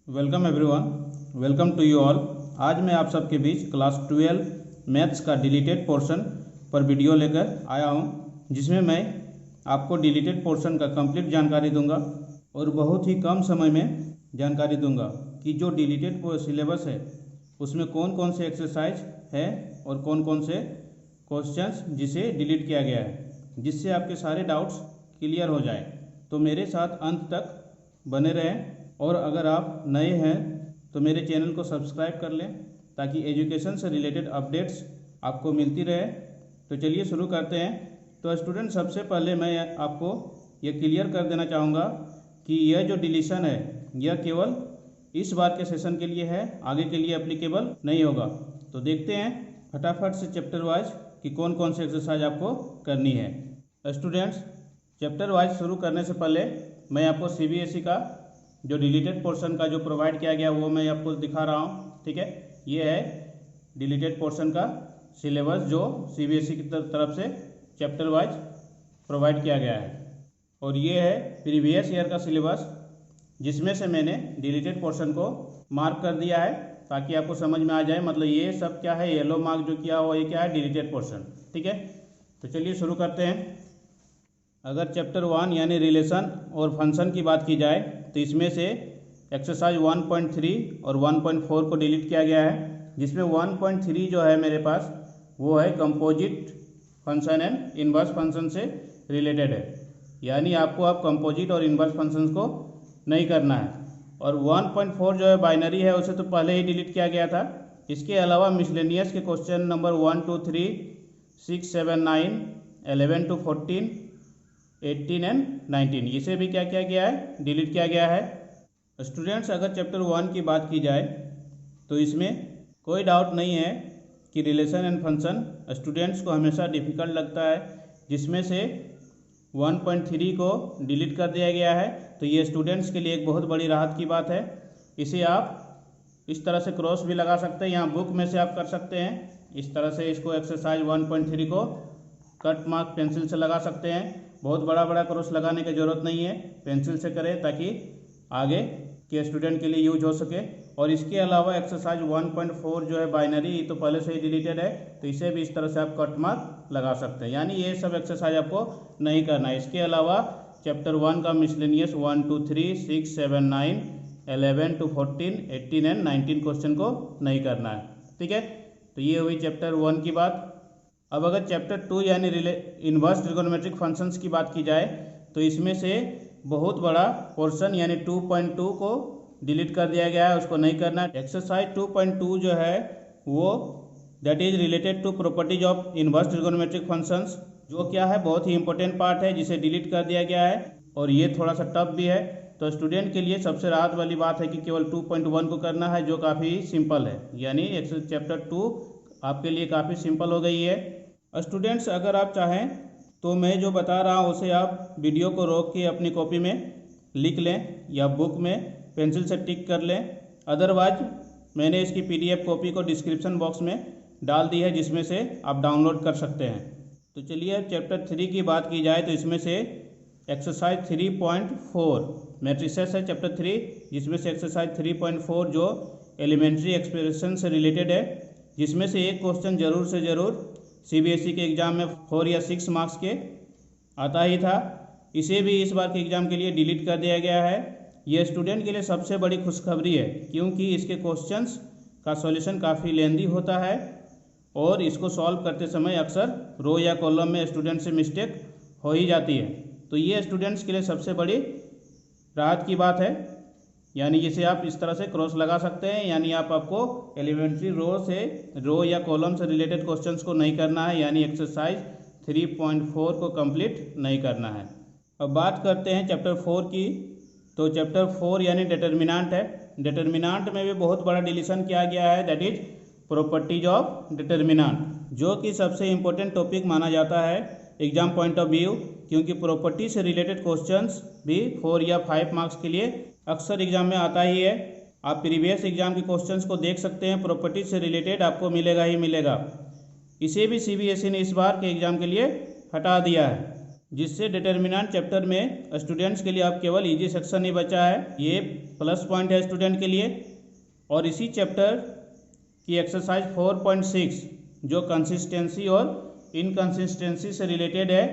Welcome everyone, welcome to you all. आज मैं आप सबके बीच क्लास 12 मैथ्स का डिलीटेड पोर्शन पर वीडियो लेकर आया हूं, जिसमें मैं आपको डिलीटेड पोर्शन का कंप्लीट जानकारी दूंगा और बहुत ही कम समय में जानकारी दूंगा कि जो डिलीटेड सिलेबस है उसमें कौन कौन से एक्सरसाइज है और कौन कौन से क्वेश्चंस जिसे डिलीट किया गया है, जिससे आपके सारे डाउट्स क्लियर हो जाए। तो मेरे साथ अंत तक बने रहें और अगर आप नए हैं तो मेरे चैनल को सब्सक्राइब कर लें ताकि एजुकेशन से रिलेटेड अपडेट्स आपको मिलती रहे। तो चलिए शुरू करते हैं। तो स्टूडेंट, सबसे पहले मैं आपको ये क्लियर कर देना चाहूँगा कि यह जो डिलीशन है यह केवल इस बार के सेशन के लिए है, आगे के लिए एप्लीकेबल नहीं होगा। तो देखते हैं फटाफट से चैप्टर वाइज कि कौन कौन से एक्सरसाइज आपको करनी है। स्टूडेंट्स, चैप्टर वाइज शुरू करने से पहले मैं आपको सीबीएसई का जो डिलीटेड पोर्शन का जो प्रोवाइड किया गया वो मैं आपको दिखा रहा हूँ। ठीक है, ये है डिलीटेड पोर्शन का सिलेबस जो सीबीएसई की तरफ से चैप्टर वाइज प्रोवाइड किया गया है, और ये है प्रीवियस ईयर का सिलेबस जिसमें से मैंने डिलीटेड पोर्शन को मार्क कर दिया है ताकि आपको समझ में आ जाए। मतलब ये सब क्या है, येलो मार्क जो किया हुआ ये क्या है, डिलीटेड पोर्शन। ठीक है, तो चलिए शुरू करते हैं। अगर चैप्टर 1 यानी रिलेशन और फंक्शन की बात की जाए तो इसमें से एक्सरसाइज 1.3 और 1.4 को डिलीट किया गया है, जिसमें 1.3 जो है मेरे पास वो है composite function and inverse function से रिलेटेड है, यानी आपको अब कंपोजिट और इनवर्स फंक्शंस को नहीं करना है। और 1.4 जो है बाइनरी है, उसे तो पहले ही डिलीट किया गया था। इसके अलावा मिसलेनियस के क्वेश्चन नंबर 1 2 3 6 7 9 11 to 14 18 एंड 19 इसे भी क्या किया गया है, डिलीट किया गया है। स्टूडेंट्स, अगर चैप्टर 1 की बात की जाए तो इसमें कोई डाउट नहीं है कि रिलेशन एंड फंक्शन स्टूडेंट्स को हमेशा डिफ़िकल्ट लगता है, जिसमें से 1.3 को डिलीट कर दिया गया है। तो ये स्टूडेंट्स के लिए एक बहुत बड़ी राहत की बात है। इसे आप इस तरह से क्रॉस भी लगा सकते हैं, यहाँ बुक में से आप कर सकते हैं। इस तरह से इसको एक्सरसाइज 1.3 को कट मार्क पेंसिल से लगा सकते हैं। बहुत बड़ा बड़ा क्रॉस लगाने की ज़रूरत नहीं है, पेंसिल से करें ताकि आगे के स्टूडेंट के लिए यूज हो सके। और इसके अलावा एक्सरसाइज 1.4 जो है बाइनरी, तो पहले से ही डिलीटेड है, तो इसे भी इस तरह से आप कट मार्क लगा सकते हैं, यानी ये सब एक्सरसाइज आपको नहीं करना है। इसके अलावा चैप्टर 1 का मिसलेनियस 1 2 3 6 7 9 11 to 14 18 एंड 19 क्वेश्चन को नहीं करना है। ठीक है, तो ये हुई चैप्टर 1 की बात। अब अगर चैप्टर 2 यानी इनवर्स ट्रिगोनोमेट्रिक फंक्शंस की बात की जाए तो इसमें से बहुत बड़ा पोर्शन यानी 2.2 को डिलीट कर दिया गया है, उसको नहीं करना। एक्सरसाइज 2.2 जो है वो that is related to properties of inverse trigonometric functions, जो क्या है बहुत ही इंपॉर्टेंट पार्ट है, जिसे डिलीट कर दिया गया है और ये थोड़ा सा टफ भी है। तो स्टूडेंट के लिए सबसे राहत वाली बात है कि केवल 2.1 को करना है, जो काफ़ी सिंपल है, यानी चैप्टर 2 आपके लिए काफ़ी सिंपल हो गई है। स्टूडेंट्स, अगर आप चाहें तो मैं जो बता रहा हूँ उसे आप वीडियो को रोक के अपनी कॉपी में लिख लें या बुक में पेंसिल से टिक कर लें। अदरवाइज मैंने इसकी पीडीएफ कॉपी को डिस्क्रिप्शन बॉक्स में डाल दी है, जिसमें से आप डाउनलोड कर सकते हैं। तो चलिए चैप्टर 3 की बात की जाए तो इसमें से एक्सरसाइज 3.4 मैट्रिसेस है चैप्टर 3, जिसमें से एक्सरसाइज 3.4 जो एलिमेंट्री एक्सप्रेशन से रिलेटेड है, जिसमें से एक क्वेश्चन ज़रूर से ज़रूर सीबीएसई के एग्ज़ाम में 4 या 6 मार्क्स के आता ही था। इसे भी इस बार के एग्ज़ाम के लिए डिलीट कर दिया गया है। यह स्टूडेंट के लिए सबसे बड़ी खुशखबरी है, क्योंकि इसके क्वेश्चंस का सॉल्यूशन काफ़ी लेंदी होता है और इसको सॉल्व करते समय अक्सर रो या कॉलम में स्टूडेंट से मिस्टेक हो ही जाती है। तो ये स्टूडेंट्स के लिए सबसे बड़ी राहत की बात है, यानी जिसे आप इस तरह से क्रॉस लगा सकते हैं, यानी आपको एलिमेंट्री रो या कॉलम से रिलेटेड क्वेश्चंस को नहीं करना है, यानी एक्सरसाइज 3.4 को कंप्लीट नहीं करना है। अब बात करते हैं चैप्टर 4 की। तो चैप्टर 4 यानी डिटर्मिनेंट है। डिटर्मिनेंट में भी बहुत बड़ा डिलीशन किया गया है, that is properties of determinant, जो कि सबसे इंपॉर्टेंट टॉपिक माना जाता है एग्जाम पॉइंट ऑफ व्यू, क्योंकि प्रॉपर्टी से रिलेटेड क्वेश्चंस भी 4 या 5 मार्क्स के लिए अक्सर एग्जाम में आता ही है। आप प्रीवियस एग्जाम के क्वेश्चंस को देख सकते हैं, प्रॉपर्टी से रिलेटेड आपको मिलेगा ही मिलेगा। इसे भी सीबीएसई ने इस बार के एग्ज़ाम के लिए हटा दिया है। जिससे डिटर्मिनेंट चैप्टर में स्टूडेंट्स के लिए अब केवल इजी सेक्शन ही बचा है। ये प्लस पॉइंट है स्टूडेंट के लिए। और इसी चैप्टर की एक्सरसाइज 4.6 जो कंसिस्टेंसी और इनकंसिस्टेंसी से रिलेटेड है,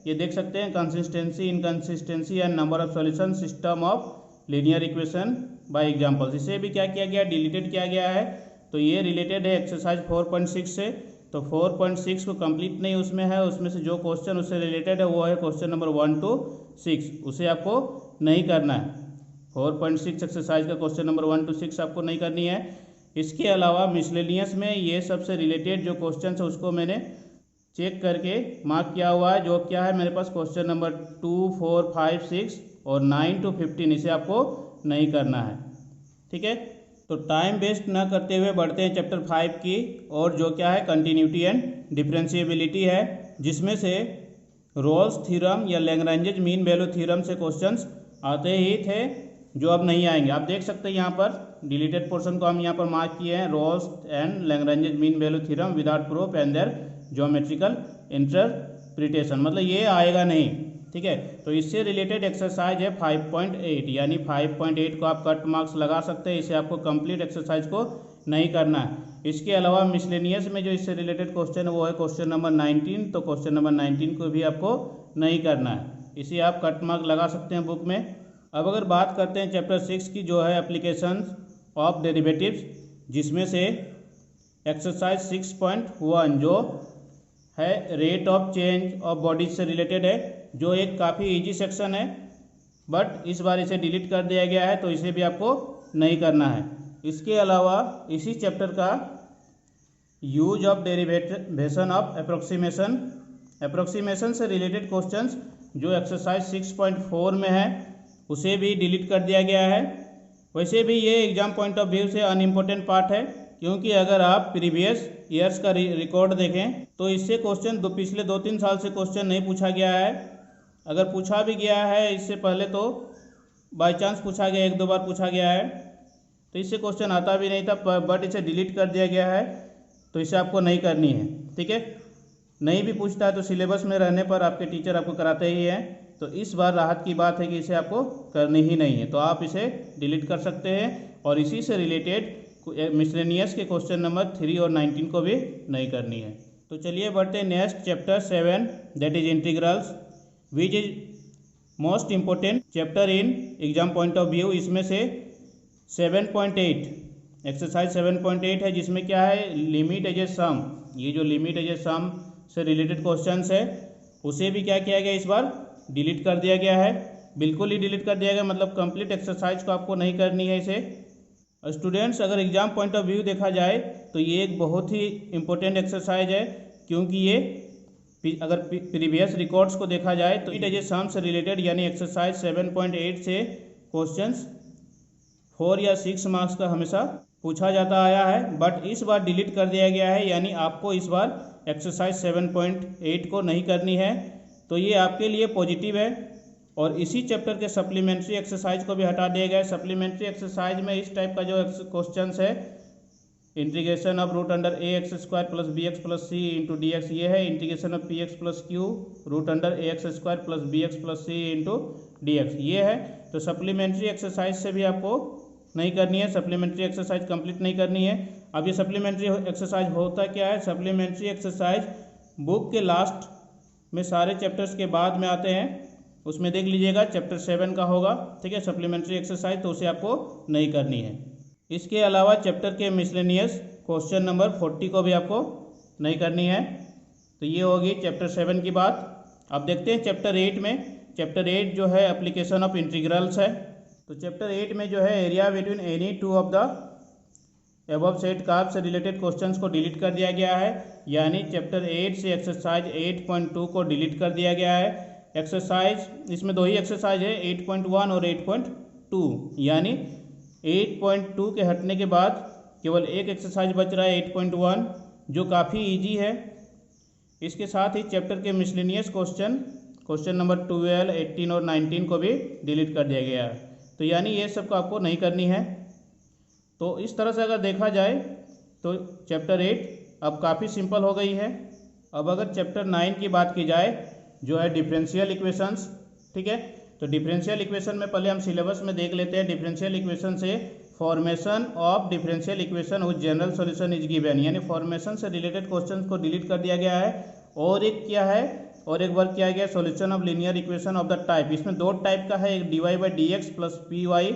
ये देख सकते हैं, consistency, inconsistency and number of solution system of linear equation by examples, इसे भी क्या किया गया, डिलीटेड किया गया है। तो ये रिलेटेड है एक्सरसाइज 4.6 से। तो 4.6 को कंप्लीट नहीं उसमें है, उसमें से जो क्वेश्चन उससे रिलेटेड है वो है क्वेश्चन नंबर 1 to 6, उसे आपको नहीं करना है। 4.6 एक्सरसाइज का क्वेश्चन नंबर 1 to 6 आपको नहीं करनी है। इसके अलावा मिसलेनियस में ये सबसे रिलेटेड जो क्वेश्चन है उसको मैंने चेक करके मार्क किया हुआ है, जो क्या है मेरे पास क्वेश्चन नंबर 2, 4, 5, 6 और 9 to 15, इसे आपको नहीं करना है। ठीक है, तो टाइम वेस्ट ना करते हुए बढ़ते हैं चैप्टर 5 की, और जो क्या है कंटिन्यूटी एंड डिफरेंशिएबिलिटी है, जिसमें से रोल्स थ्योरम या लैग्रेंज मीन वैल्यू थ्योरम से क्वेश्चंस आते ही थे, जो अब नहीं आएंगे। आप देख सकते हैं यहाँ पर डिलीटेड पोर्शन को हम यहाँ पर मार्क किए हैं, Rolle's and Lagrange mean value theorem without proof and their geometrical interpretation, मतलब ये आएगा नहीं। ठीक है, तो इससे रिलेटेड एक्सरसाइज है 5.8, यानी 5.8 को आप कट मार्क्स लगा सकते हैं, इसे आपको कंप्लीट एक्सरसाइज को नहीं करना है। इसके अलावा मिसलेनियस में जो इससे रिलेटेड क्वेश्चन है वो है क्वेश्चन नंबर 19, तो क्वेश्चन नंबर 19 को भी आपको नहीं करना है, इसे आप कट मार्क लगा सकते हैं बुक में। अब अगर बात करते हैं चैप्टर 6 की, जो है एप्लीकेशन ऑफ डेरिवेटिव्स, जिसमें से एक्सरसाइज 6.1 जो है rate of change of bodies से रिलेटेड है, जो एक काफ़ी इजी सेक्शन है, बट इस बार इसे डिलीट कर दिया गया है, तो इसे भी आपको नहीं करना है। इसके अलावा इसी चैप्टर का use of derivation of approximation से रिलेटेड क्वेश्चंस जो एक्सरसाइज 6.4 में है, उसे भी डिलीट कर दिया गया है। वैसे भी ये एग्जाम पॉइंट ऑफ व्यू से अनइम्पोर्टेंट पार्ट है, क्योंकि अगर आप प्रीवियस ईयर्स का रिकॉर्ड देखें तो इससे क्वेश्चन पिछले 2-3 साल से क्वेश्चन नहीं पूछा गया है। अगर पूछा भी गया है इससे पहले तो बाय चांस पूछा गया, 1-2 बार पूछा गया है, तो इससे क्वेश्चन आता भी नहीं था, बट इसे डिलीट कर दिया गया है, तो इसे आपको नहीं करनी है। ठीक है, नहीं भी पूछता है तो सिलेबस में रहने पर आपके टीचर आपको कराते ही हैं, तो इस बार राहत की बात है कि इसे आपको करनी ही नहीं है, तो आप इसे डिलीट कर सकते हैं। और इसी से रिलेटेड मिसलेनियस के क्वेश्चन नंबर 3 और 19 को भी नहीं करनी है। तो चलिए बढ़ते हैं next chapter 7, that is integrals, which is most important chapter in exam point of view. इसमें से 7.8 एक्सरसाइज 7.8 है, जिसमें क्या है लिमिट एज ए सम, ये जो लिमिट एज ए सम से रिलेटेड क्वेश्चंस है उसे भी क्या किया गया, इस बार डिलीट कर दिया गया है। बिल्कुल ही डिलीट कर दिया गया, मतलब कंप्लीट एक्सरसाइज को आपको नहीं करनी है इसे। स्टूडेंट्स, अगर एग्जाम पॉइंट ऑफ व्यू देखा जाए तो ये एक बहुत ही इम्पोर्टेंट एक्सरसाइज है, क्योंकि ये अगर प्रीवियस रिकॉर्ड्स को देखा जाए तो इट एज ए सम से रिलेटेड, यानी एक्सरसाइज 7.8 से क्वेश्चंस 4 या 6 मार्क्स का हमेशा पूछा जाता आया है, बट इस बार डिलीट कर दिया गया है, यानी आपको इस बार एक्सरसाइज 7.8 को नहीं करनी है। तो ये आपके लिए पॉजिटिव है। और इसी चैप्टर के सप्लीमेंट्री एक्सरसाइज को भी हटा दिया गया है। सप्लीमेंट्री एक्सरसाइज में इस टाइप का जो क्वेश्चंस है, integration of root under a x square plus b x plus c into d x, ये है integration of p x plus q root under a x square plus b x plus c into d x, ये है। तो supplementary exercise से भी आपको नहीं करनी है, सप्लीमेंट्री एक्सरसाइज कंप्लीट नहीं करनी है। अब ये सप्लीमेंट्री एक्सरसाइज होता क्या है, सप्लीमेंट्री एक्सरसाइज बुक के लास्ट में सारे चैप्टर्स के बाद में आते हैं, उसमें देख लीजिएगा चैप्टर 7 का होगा। ठीक है, सप्लीमेंट्री एक्सरसाइज, तो उसे आपको नहीं करनी है। इसके अलावा चैप्टर के मिसलेनियस क्वेश्चन नंबर 40 को भी आपको नहीं करनी है। तो ये होगी चैप्टर 7 की बात। अब देखते हैं चैप्टर 8 में। चैप्टर 8 जो है एप्लीकेशन ऑफ इंटीग्रल्स है। तो चैप्टर 8 में जो है area between any two of the above set curve से रिलेटेड क्वेश्चंस को डिलीट कर दिया गया है, यानी चैप्टर 8 से एक्सरसाइज 8.2 को डिलीट कर दिया गया है। एक्सरसाइज इसमें 2 ही एक्सरसाइज है, 8.1 और 8.2, यानी 8.2 के हटने के बाद केवल एक एक्सरसाइज बच रहा है 8.1, जो काफ़ी इजी है। इसके साथ ही चैप्टर के मिसलेनियस क्वेश्चन नंबर 12, 18 और 19 को भी डिलीट कर दिया गया है। तो यानी ये सब को आपको नहीं करनी है। तो इस तरह से अगर देखा जाए तो चैप्टर 8 अब काफ़ी सिंपल हो गई है। अब अगर चैप्टर 9 की बात की जाए जो है डिफरेंशियल इक्वेशंस। ठीक है, तो डिफरेंशियल इक्वेशन में पहले हम सिलेबस में देख लेते हैं। डिफरेंशियल इक्वेशन से formation of differential equation with general solution is given, यानी फॉर्मेशन से रिलेटेड क्वेश्चन को डिलीट कर दिया गया है। और एक क्या है, और एक वर्क किया गया solution of linear equation of the type. इसमें दो टाइप का है, एक dy by d x plus p y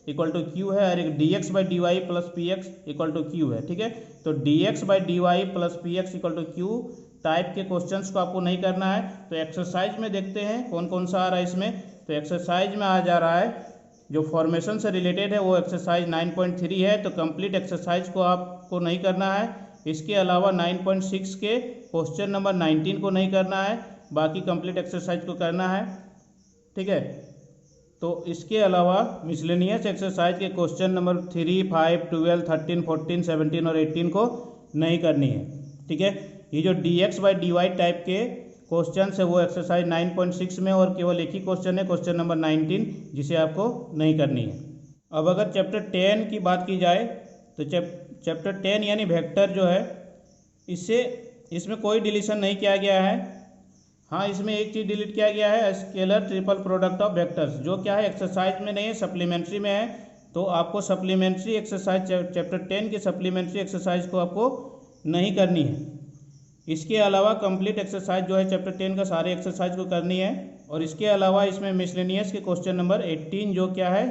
equal to q है, और एक dx by d y plus p x equal to q है। ठीक है, तो dx by d y plus p x equal to q type के questions को आपको नहीं करना है। तो एक्सरसाइज में देखते हैं कौन कौन सा आ रहा है इसमें। तो एक्सरसाइज में आ जा रहा है जो फॉर्मेशन से रिलेटेड है वो एक्सरसाइज 9.3 है, तो कंप्लीट एक्सरसाइज को आपको नहीं करना है। इसके अलावा 9.6 के क्वेश्चन नंबर 19 को नहीं करना है, बाकी कंप्लीट एक्सरसाइज को करना है। ठीक है, तो इसके अलावा मिसलेनियस एक्सरसाइज के क्वेश्चन नंबर 3, 5, 12, 13, 14, 17 और 18 को नहीं करनी है। ठीक है, ये जो dx by d y type के क्वेश्चन है वो एक्सरसाइज 9.6 में, और केवल एक ही क्वेश्चन है क्वेश्चन नंबर 19 जिसे आपको नहीं करनी है। अब अगर चैप्टर 10 की बात की जाए तो चैप्टर 10 यानी वेक्टर जो है इसमें कोई डिलीशन नहीं किया गया है। हाँ, इसमें एक चीज़ डिलीट किया गया है, scalar triple product of vectors, जो क्या है एक्सरसाइज में नहीं है, सप्लीमेंट्री में है। तो आपको सप्लीमेंट्री एक्सरसाइज चैप्टर 10 की सप्लीमेंट्री एक्सरसाइज को आपको नहीं करनी है। इसके अलावा कंप्लीट एक्सरसाइज जो है चैप्टर 10 का सारे एक्सरसाइज को करनी है। और इसके अलावा इसमें मिसलेनियस के क्वेश्चन नंबर 18 जो क्या है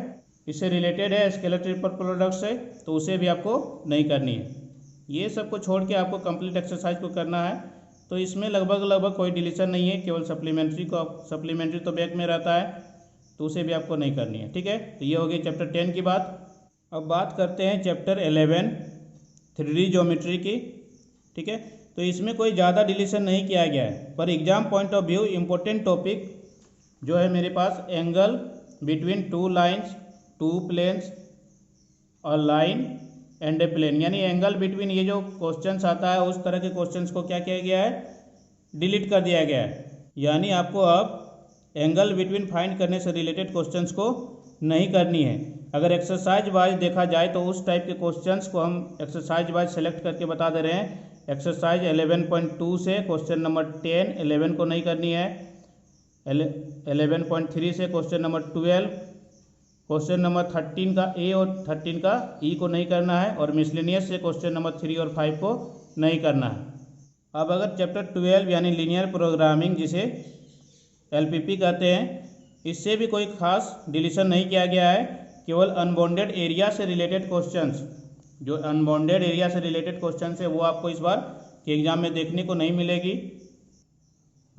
इससे रिलेटेड है स्केलर ट्रिपल प्रोडक्ट से, तो उसे भी आपको नहीं करनी है। ये सब को छोड़ के आपको कंप्लीट एक्सरसाइज को करना है। तो इसमें लगभग कोई डिलीशन नहीं है, केवल सप्लीमेंट्री तो बैक में रहता है, तो उसे भी आपको नहीं करनी है। ठीक है, तो ये हो गई चैप्टर 10 की बात। अब बात करते हैं चैप्टर 11 3D ज्योमेट्री की। ठीक है, तो इसमें कोई ज़्यादा डिलीशन नहीं किया गया है, पर exam point of view important topic जो है मेरे पास angle between two lines, two planes, और लाइन एंड ए प्लेन, यानी एंगल बिटवीन ये जो क्वेश्चंस आता है उस तरह के क्वेश्चंस को क्या किया गया है, डिलीट कर दिया गया है। यानी आपको अब एंगल बिटवीन फाइंड करने से रिलेटेड क्वेश्चंस को नहीं करनी है। अगर एक्सरसाइज वाइज देखा जाए तो उस टाइप के क्वेश्चंस को हम एक्सरसाइज वाइज सेलेक्ट करके बता दे रहे हैं। एक्सरसाइज 11.2 से क्वेश्चन नंबर 10, 11 को नहीं करनी है। 11.3 से क्वेश्चन नंबर 12, क्वेश्चन नंबर 13 का ए और 13 का ई को नहीं करना है, और मिसलेनियस से क्वेश्चन नंबर 3 और 5 को नहीं करना है। अब अगर चैप्टर 12 यानी लीनियर प्रोग्रामिंग जिसे LPP कहते हैं, इससे भी कोई खास डिलीशन नहीं किया गया है, केवल अनबाउंडेड एरिया से रिलेटेड क्वेश्चंस, जो अनबाउंडेड एरिया से रिलेटेड क्वेश्चंस है वो आपको इस बार के एग्जाम में देखने को नहीं मिलेगी।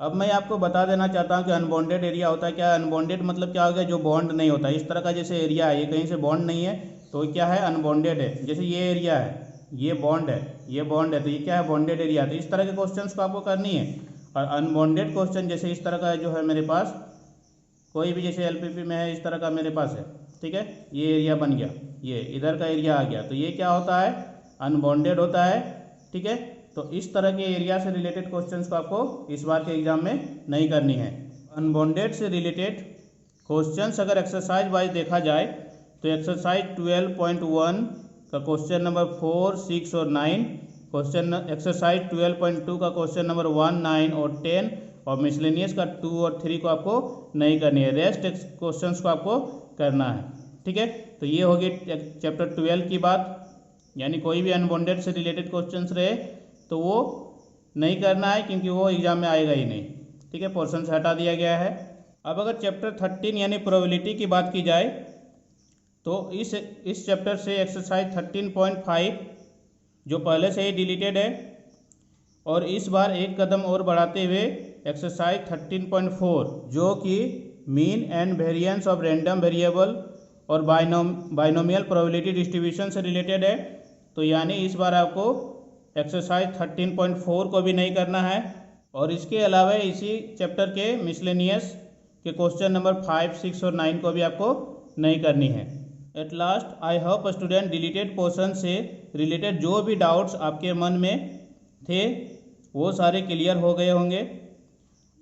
अब मैं आपको बता देना चाहता हूँ कि अनबाउंडेड एरिया होता है क्या। अनबाउंडेड मतलब क्या हो गया, जो बॉन्ड नहीं होता। इस तरह का जैसे एरिया है, ये कहीं से बॉन्ड नहीं है तो क्या है, अनबाउंडेड है। जैसे ये एरिया है, ये बॉन्ड है, ये बॉन्ड है, तो ये क्या है, बाउंडेड एरिया। तो इस तरह के क्वेश्चंस को आपको करनी है। और अनबाउंडेड क्वेश्चन जैसे इस तरह का जो है मेरे पास, कोई भी जैसे LPP में है इस तरह का मेरे पास है, ठीक है, ये एरिया बन गया, ये इधर का एरिया आ गया, तो ये क्या होता है, अनबाउंडेड होता है। ठीक है, तो इस तरह के एरिया से रिलेटेड क्वेश्चंस को आपको इस बार के एग्जाम में नहीं करनी है। अनबाउंडेड से रिलेटेड क्वेश्चंस अगर एक्सरसाइज वाइज देखा जाए तो एक्सरसाइज 12.1 का क्वेश्चन नंबर 4, 6 और 9, एक्सरसाइज 12.2 का क्वेश्चन नंबर 1, 9 और 10, और मिसलेनियस का 2 और 3 को आपको नहीं करनी है। रेस्ट क्वेश्चंस को आपको करना है। ठीक है, तो ये होगी चैप्टर 12 की बात। यानी कोई भी अनबाउंडेड से रिलेटेड क्वेश्चंस रहे तो वो नहीं करना है, क्योंकि वो एग्जाम में आएगा ही नहीं। ठीक है, पोर्शन से हटा दिया गया है। अब अगर चैप्टर 13 यानी प्रोबेबिलिटी की बात की जाए तो इस चैप्टर से एक्सरसाइज 13.5 जो पहले से ही डिलीटेड है, और इस बार एक कदम और बढ़ाते हुए एक्सरसाइज 13.4 जो कि mean and variance of random variable और बाइनोमियल प्रोबेबिलिटी डिस्ट्रीब्यूशन से रिलेटेड है। तो यानी इस बार आपको एक्सरसाइज 13.4 को भी नहीं करना है, और इसके अलावा इसी चैप्टर के मिसलेनियस के क्वेश्चन नंबर 5, 6 और 9 को भी आपको नहीं करनी है। At last I hope student deleted portion से रिलेटेड जो भी डाउट्स आपके मन में थे वो सारे क्लियर हो गए होंगे।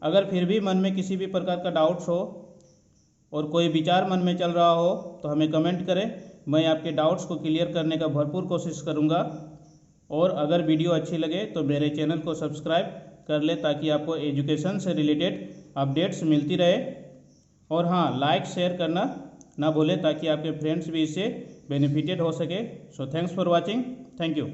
अगर फिर भी मन में किसी भी प्रकार का डाउट्स हो और कोई विचार मन में चल रहा हो तो हमें कमेंट करें, मैं आपके डाउट्स को क्लियर करने का भरपूर कोशिश करूंगा। और अगर वीडियो अच्छी लगे तो मेरे चैनल को सब्सक्राइब कर ले ताकि आपको एजुकेशन से रिलेटेड अपडेट्स मिलती रहे। और हाँ, लाइक शेयर करना ना भूलें ताकि आपके फ्रेंड्स भी इससे बेनिफिटेड हो सके। So thanks for watching. Thank you.